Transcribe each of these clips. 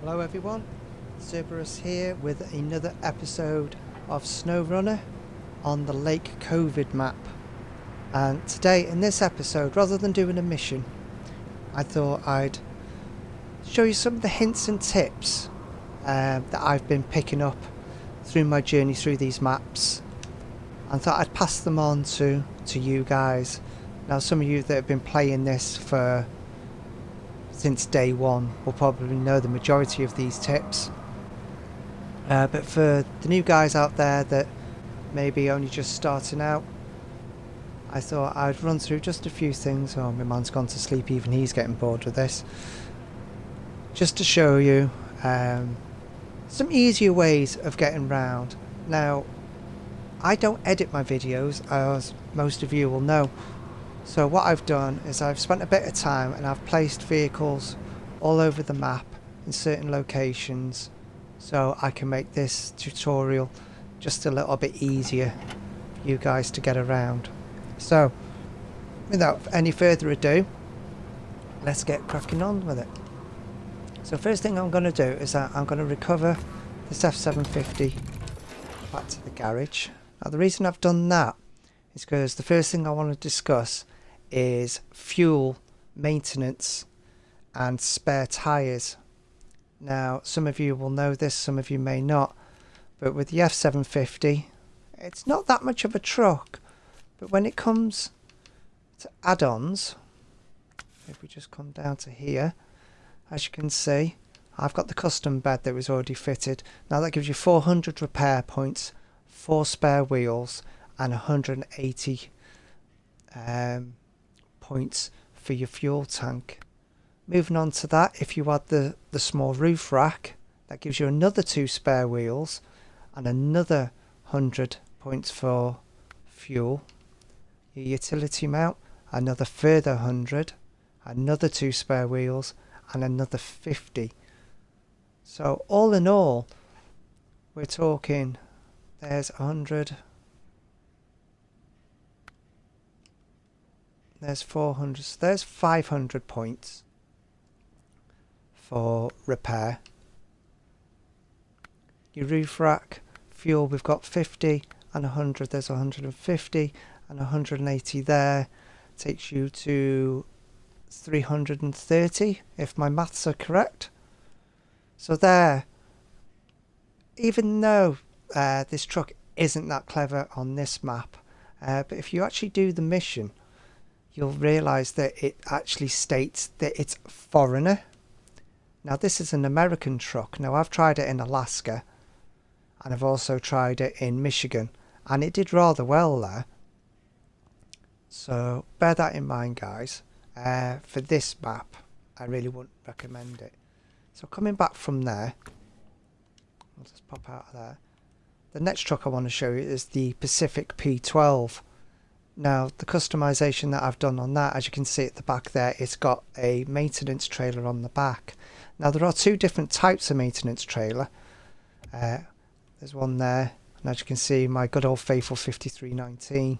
Hello everyone, Cerberus here with another episode of Snowrunner on the Lake Kovd map. And today in this episode, rather than doing a mission, I thought I'd show you some of the hints and tips that I've been picking up through my journey through these maps, and thought I'd pass them on to you guys. Now, some of you that have been playing this since day one will probably know the majority of these tips, but for the new guys out there that may be only just starting out, I thought I'd run through just a few things. Oh, my man's gone to sleep, even he's getting bored with this. Just to show you some easier ways of getting round. Now, I don't edit my videos, as most of you will know. So what I've done is I've spent a bit of time and I've placed vehicles all over the map in certain locations, so I can make this tutorial just a little bit easier for you guys to get around. So without any further ado, let's get cracking on with it. So first thing I'm going to do is that I'm going to recover this F750 back to the garage. Now the reason I've done that is because the first thing I want to discuss is fuel, maintenance and spare tyres. Now some of you will know this, some of you may not, but with the F750 it's not that much of a truck, but when it comes to add-ons, if we just come down to here, as you can see, I've got the custom bed that was already fitted. Now that gives you 400 repair points, 4 spare wheels and 180 points for your fuel tank. Moving on to that, if you add the small roof rack, that gives you another 2 spare wheels and another 100 points for fuel. Your utility mount, another further 100, another 2 spare wheels and another 50. So all in all, we're talking, there's 100, there's 400, so there's 500 points for repair. Your roof rack, fuel, we've got 50 and 100, there's 150 and 180 there, takes you to 330 if my maths are correct. So there, even though this truck isn't that clever on this map, but if you actually do the mission, you'll realise that it actually states that it's foreigner. Now this is an American truck. Now I've tried it in Alaska and I've also tried it in Michigan and it did rather well there. So bear that in mind, guys. For this map I really wouldn't recommend it. So coming back from there, I'll just pop out of there. The next truck I want to show you is the Pacific P12. Now the customization that I've done on that, as you can see at the back there, it's got a maintenance trailer on the back. Now there are 2 different types of maintenance trailer. There's one there, and as you can see, my good old faithful 5319.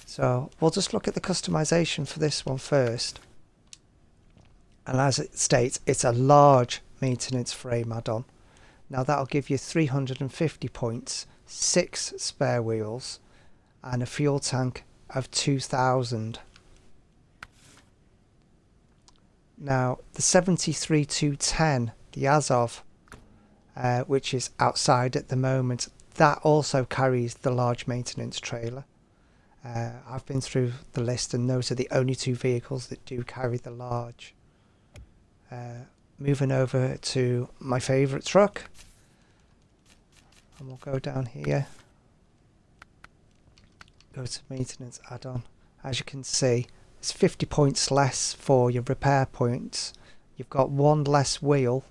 So we'll just look at the customization for this one first. And as it states, it's a large maintenance frame add-on. Now that'll give you 350 points, 6 spare wheels and a fuel tank of 2000. Now the 73210, the Azov, which is outside at the moment, that also carries the large maintenance trailer. I've been through the list and those are the only 2 vehicles that do carry the large. Moving over to my favourite truck, and we'll go down here, go to maintenance add-on. As you can see, it's 50 points less for your repair points. You've got 1 less wheel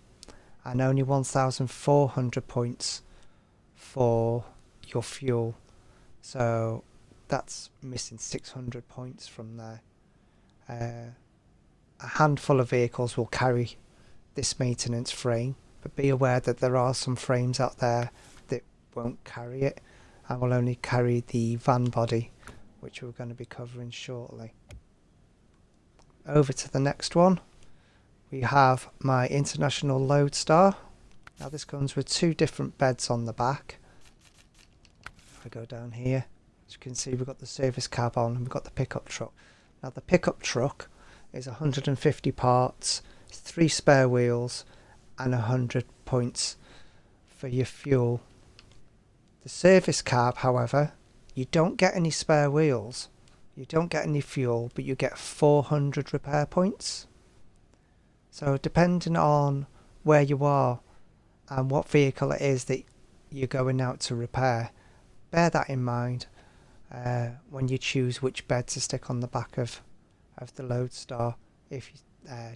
and only 1,400 points for your fuel. So that's missing 600 points from there. A handful of vehicles will carry this maintenance frame, but be aware that there are some frames out there that won't carry it and will only carry the van body, which we're going to be covering shortly. Over to the next one, we have my International Lodestar. Now this comes with 2 different beds on the back. If I go down here, as you can see, we've got the service cab on and we've got the pickup truck. Now the pickup truck is 150 parts, 3 spare wheels and 100 points for your fuel. The service cab, however, you don't get any spare wheels, you don't get any fuel, but you get 400 repair points. So depending on where you are and what vehicle it is that you're going out to repair, bear that in mind when you choose which bed to stick on the back of the Lodestar, if you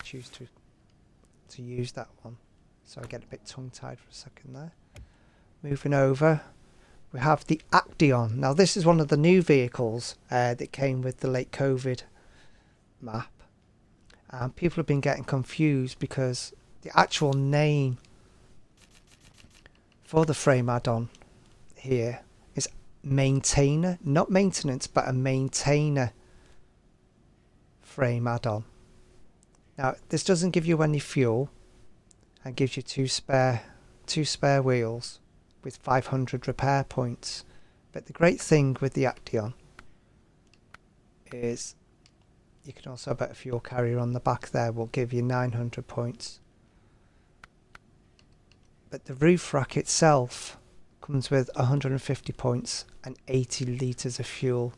choose to use that one. So I get a bit tongue-tied for a second there. Moving over, we have the Action. Now this is one of the new vehicles that came with the late COVID map. And people have been getting confused because the actual name for the frame add-on here is Maintainer. Not maintenance, but a Maintainer frame add-on. Now this doesn't give you any fuel and gives you two spare wheels with 500 repair points. But the great thing with the Action is you can also bet a fuel carrier on the back there will give you 900 points. But the roof rack itself comes with 150 points and 80 litres of fuel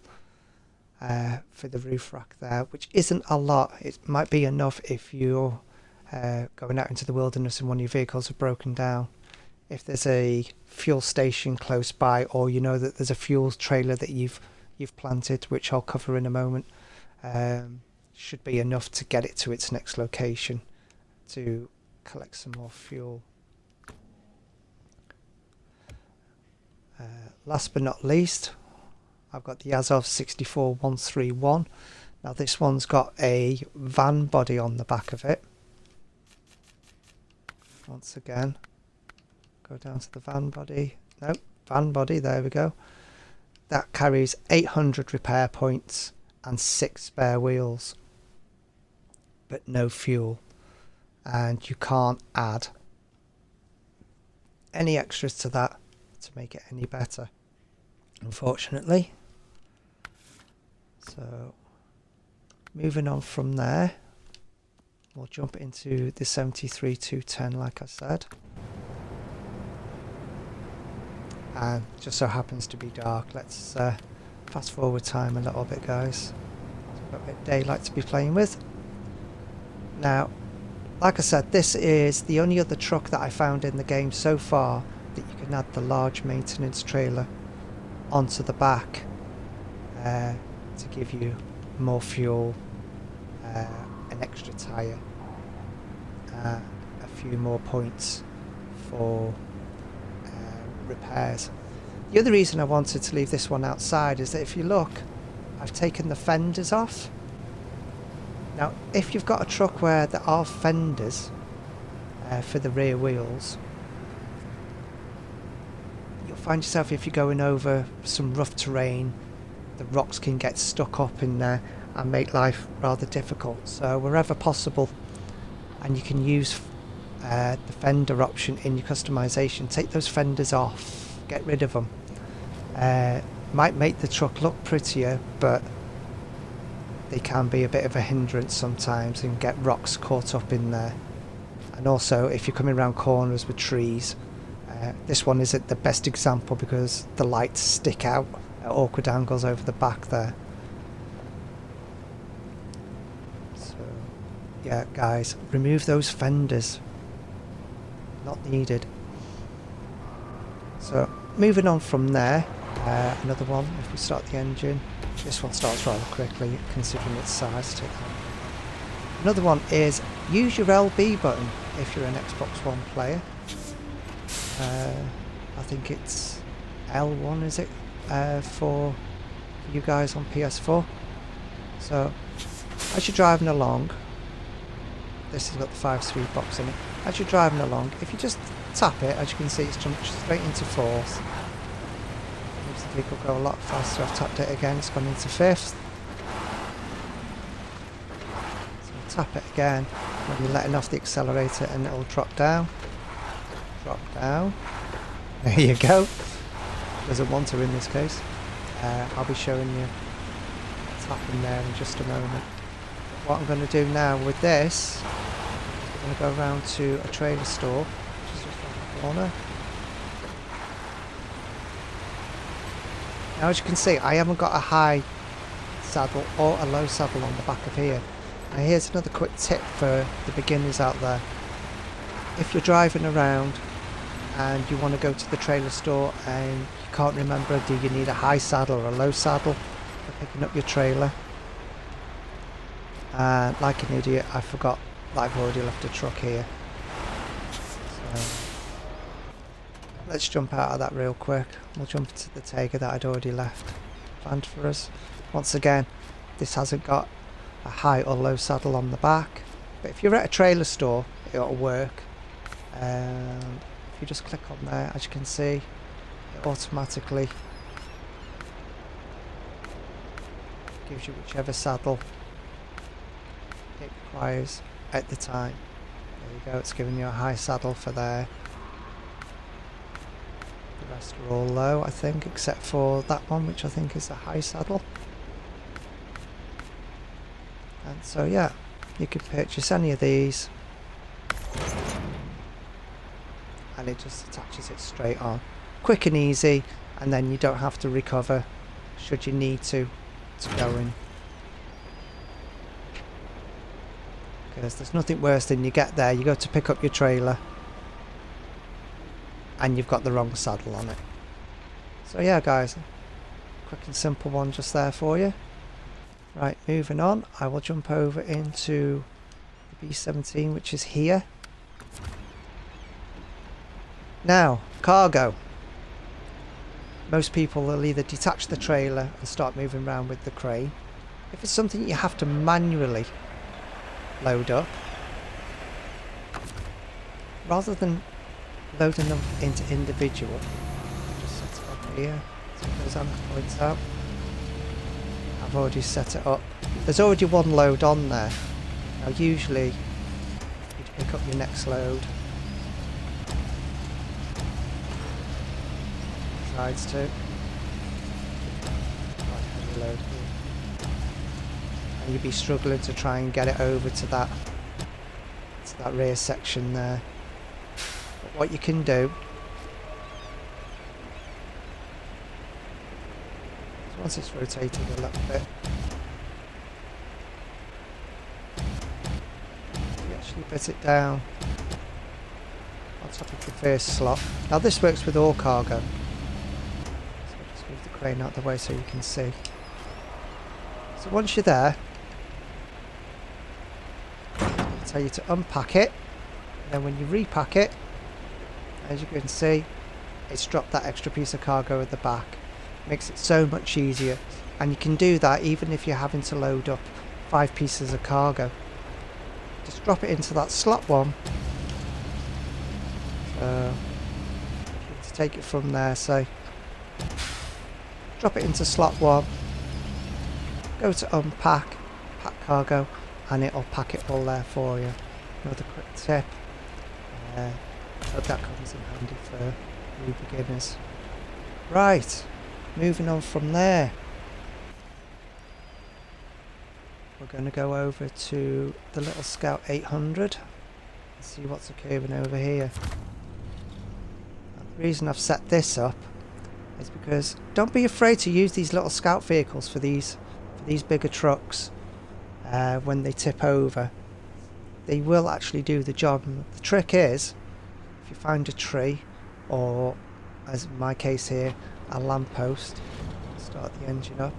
for the roof rack there, which isn't a lot. It might be enough if you're going out into the wilderness and one of your vehicles have broken down. If there's a fuel station close by, or you know that there's a fuel trailer that you've planted, which I'll cover in a moment, should be enough to get it to its next location to collect some more fuel. Last but not least, I've got the Azov 64131. Now this one's got a van body on the back of it. Once again, go down to the van body. Nope, van body, there we go. That carries 800 repair points and 6 spare wheels, but no fuel, and you can't add any extras to that to make it any better, unfortunately. So moving on from there, we'll jump into the 73-210 like I said. And just so happens to be dark. Let's fast forward time a little bit, guys. We've got a bit of daylight to be playing with. Now, like I said, this is the only other truck that I found in the game so far that you can add the large maintenance trailer onto the back to give you more fuel, an extra tyre, a few more points for repairs. The other reason I wanted to leave this one outside is that if you look, I've taken the fenders off. Now if you've got a truck where there are fenders for the rear wheels, you'll find yourself, if you're going over some rough terrain, the rocks can get stuck up in there and make life rather difficult. So wherever possible, and you can use the fender option in your customization, take those fenders off, get rid of them. Might make the truck look prettier, but they can be a bit of a hindrance sometimes and get rocks caught up in there. And also if you're coming around corners with trees, this one isn't the best example because the lights stick out at awkward angles over the back there. So yeah guys, remove those fenders, not needed. So moving on from there, another one, if we start the engine, this one starts rather quickly considering its size. Another one is use your LB button if you're an Xbox One player. I think it's L1, is it, for you guys on PS4. So as you're driving along, this has got the 5-speed box in it. As you're driving along, if you just tap it, as you can see, it's jumped straight into 4th. Makes the vehicle go a lot faster. I've tapped it again, it's gone into 5th. So tap it again, when you're letting off the accelerator, and it'll drop down. Drop down. There you go. Doesn't want to in this case. I'll be showing you what's happened there in just a moment. But what I'm going to do now with this, I'm going to go around to a trailer store, which is just around the corner. Now as you can see, I haven't got a high saddle or a low saddle on the back of here. Now here's another quick tip for the beginners out there. If you're driving around and you want to go to the trailer store and you can't remember, do you need a high saddle or a low saddle for picking up your trailer? Like an idiot, I forgot that I've already left a truck here. So let's jump out of that real quick. We'll jump into the Tiger that I'd already left planned for us. Once again, this hasn't got a high or low saddle on the back, but if you're at a trailer store, it'll work. And if you just click on there, as you can see, it automatically gives you whichever saddle it requires at the time. There you go, it's giving you a high saddle for there. The rest are all low, I think, except for that one, which I think is a high saddle. And so yeah, you could purchase any of these and it just attaches it straight on. Quick and easy, and then you don't have to recover should you need to go in. Because there's nothing worse than you get there, you go to pick up your trailer and you've got the wrong saddle on it. So yeah guys, quick and simple one just there for you. Right, moving on, I will jump over into the B17, which is here. Now, cargo. Most people will either detach the trailer and start moving around with the crane. If it's something you have to manually load up, rather than loading them into individual, just set it up here, so those anchor points out. I've already set it up. There's already one load on there. Now usually you'd pick up your next load. Sides too. Quite heavy load here. And you'd be struggling to try and get it over to that rear section there. But what you can do, once it's rotated a little bit, you actually put it down on top of the first slot. Now this works with all cargo. So I'll just move the crane out of the way so you can see. So once you're there, I'll tell you to unpack it. And then when you repack it, as you can see, it's dropped that extra piece of cargo at the back. Makes it so much easier, and you can do that even if you're having to load up 5 pieces of cargo. Just drop it into that slot one. So to take it from there, so drop it into slot 1, go to unpack, pack cargo, and it'll pack it all there for you. Another quick tip, but that comes in handy for new beginners. Right. Moving on from there, we're going to go over to the little Scout 800 and see what's occurring over here. Now, the reason I've set this up is because don't be afraid to use these little Scout vehicles for these bigger trucks. When they tip over, they will actually do the job. And the trick is, if you find a tree, or as in my case here, a lamppost, start the engine up.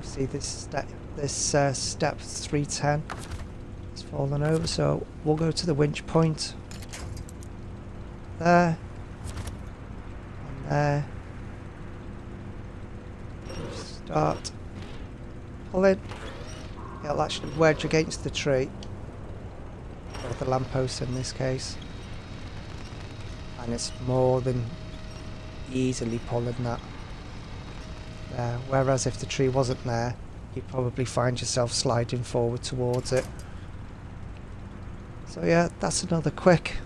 You see this step 310 has fallen over, so we'll go to the winch point there and there. Start pulling. It'll actually wedge against the tree, or the lamppost in this case, and it's more than easily pulling that there, whereas if the tree wasn't there, you'd probably find yourself sliding forward towards it. So yeah, that's another quick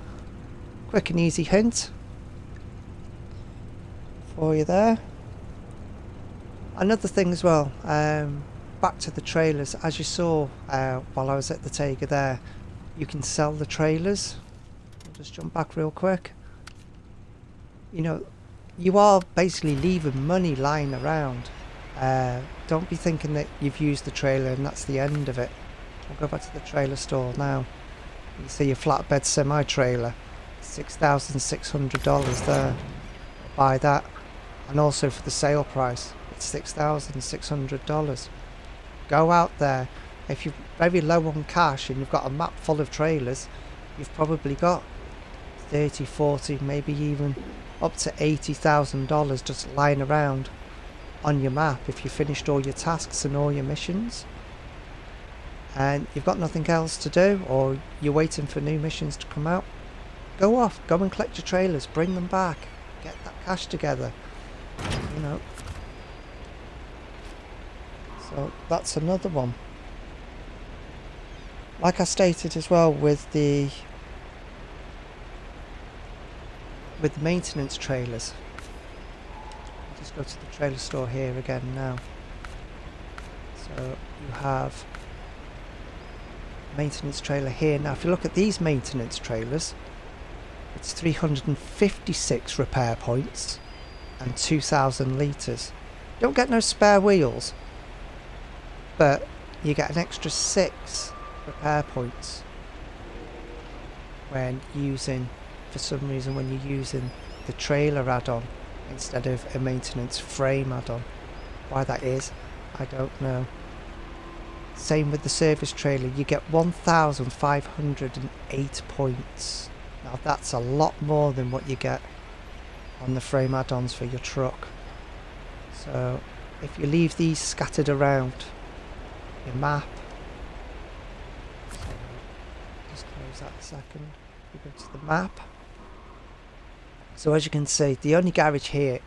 and easy hint for you there. Another thing as well, back to the trailers, as you saw while I was at the Tega there, you can sell the trailers. I'll just jump back real quick. You know, you are basically leaving money lying around. Don't be thinking that you've used the trailer and that's the end of it. I'll go back to the trailer store now. You see your flatbed semi-trailer, $6,600 there. Buy that, and also for the sale price, it's $6,600. Go out there. If you're very low on cash and you've got a map full of trailers, you've probably got 30, 40, maybe even up to $80,000 just lying around on your map if you finished all your tasks and all your missions. And you've got nothing else to do, or you're waiting for new missions to come out. Go off, go and collect your trailers, bring them back, get that cash together, you know. So that's another one. Like I stated as well with the maintenance trailers. I'll just go to the trailer store here again now. So you have maintenance trailer here. Now if you look at these maintenance trailers, it's 356 repair points and 2,000 litres. You don't get no spare wheels, but you get an extra 6 repair points when using, for some reason, when you're using the trailer add-on instead of a maintenance frame add-on. Why that is, I don't know. Same with the service trailer, you get 1,508 points. Now that's a lot more than what you get on the frame add-ons for your truck. So if you leave these scattered around your map, so just close that a second, we go to the map. So as you can see, the only garage here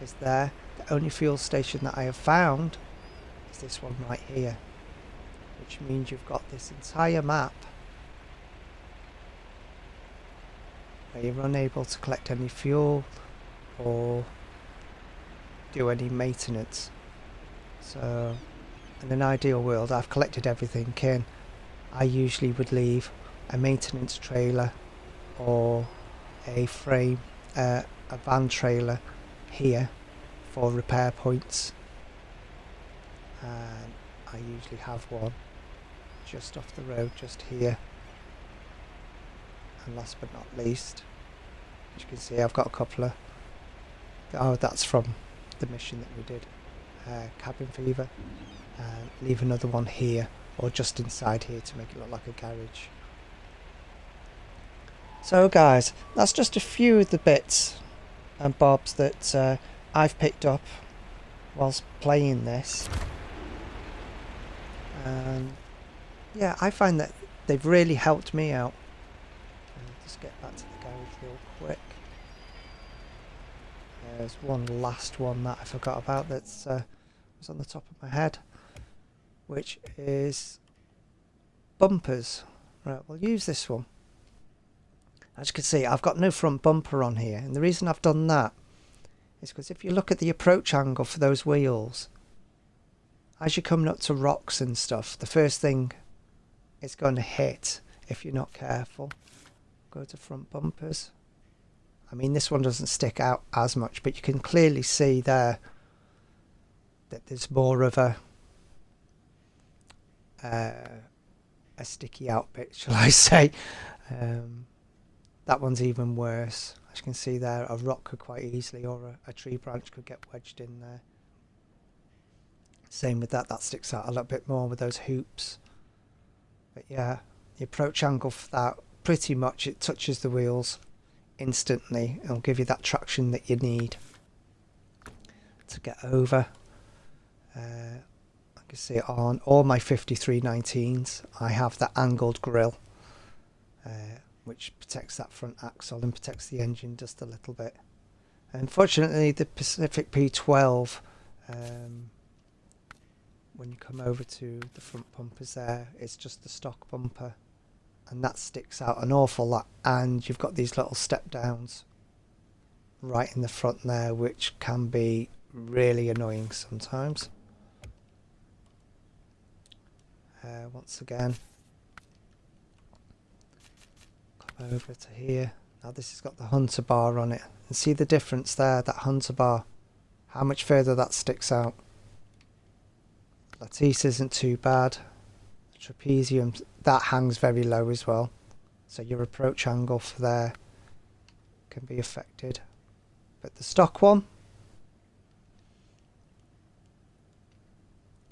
is there. The only fuel station that I have found is this one right here, which means you've got this entire map where you're unable to collect any fuel or do any maintenance. So in an ideal world, I've collected everything in. I usually would leave a maintenance trailer or a frame, a van trailer here for repair points, and I usually have one just off the road, just here. And last but not least, as you can see, I've got a couple of, oh, that's from the mission that we did, cabin fever, and leave another one here or just inside here to make it look like a garage. So guys, that's just a few of the bits and bobs that I've picked up whilst playing this, and yeah, I find that they've really helped me out. Just get back to the garage real quick. There's one last one that I forgot about that's was on the top of my head, which is bumpers. Right, we'll use this one. As you can see, I've got no front bumper on here, and the reason I've done that is because if you look at the approach angle for those wheels, as you're coming up to rocks and stuff, the first thing it's going to hit if you're not careful. Go to front bumpers. I mean, this one doesn't stick out as much, but you can clearly see there that there's more of a sticky out bit, shall I say. That one's even worse. As you can see there, a rock could quite easily, or a tree branch could get wedged in there. Same with that, that sticks out a little bit more with those hoops. But yeah, the approach angle for that, pretty much it touches the wheels instantly. It'll give you that traction that you need to get over. I can see it on all my 5319s. I have that angled grille, which protects that front axle and protects the engine just a little bit. Unfortunately, the Pacific P12, when you come over to the front bumpers there, it's just the stock bumper and that sticks out an awful lot, and you've got these little step downs right in the front there, which can be really annoying sometimes. Once again, come over to here. Now this has got the hunter bar on it, and see the difference there, that hunter bar, how much further that sticks out. Lattice isn't too bad. The trapezium, that hangs very low as well, so your approach angle for there can be affected. But the stock one,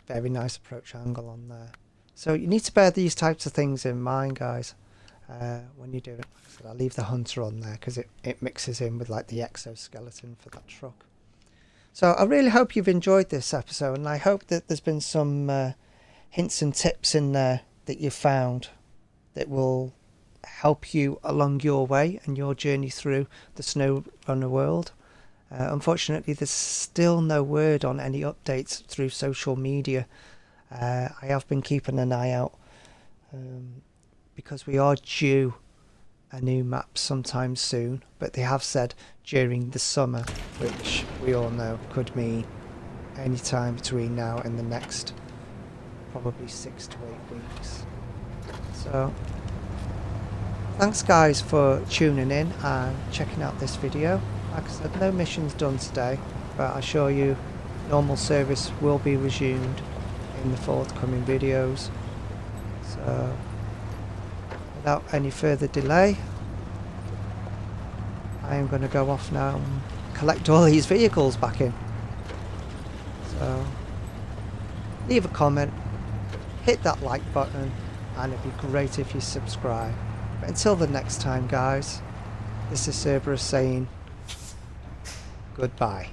very nice approach angle on there. So you need to bear these types of things in mind, guys, when you do it. Like I said, I'll leave the hunter on there because it mixes in with like the exoskeleton for that truck. So I really hope you've enjoyed this episode, and I hope that there's been some hints and tips in there that you found that will help you along your way and your journey through the SnowRunner world. Unfortunately, there's still no word on any updates through social media. I have been keeping an eye out because we are due a new map sometime soon, but they have said during the summer, which we all know could mean any time between now and the next probably 6 to 8 weeks. So thanks guys for tuning in and checking out this video. Like I said, no missions done today, but I assure you normal service will be resumed in the forthcoming videos. So without any further delay, I am going to go off now and collect all these vehicles back in. So leave a comment, hit that like button, and it'd be great if you subscribe. But until the next time guys, this is Cerberus saying goodbye.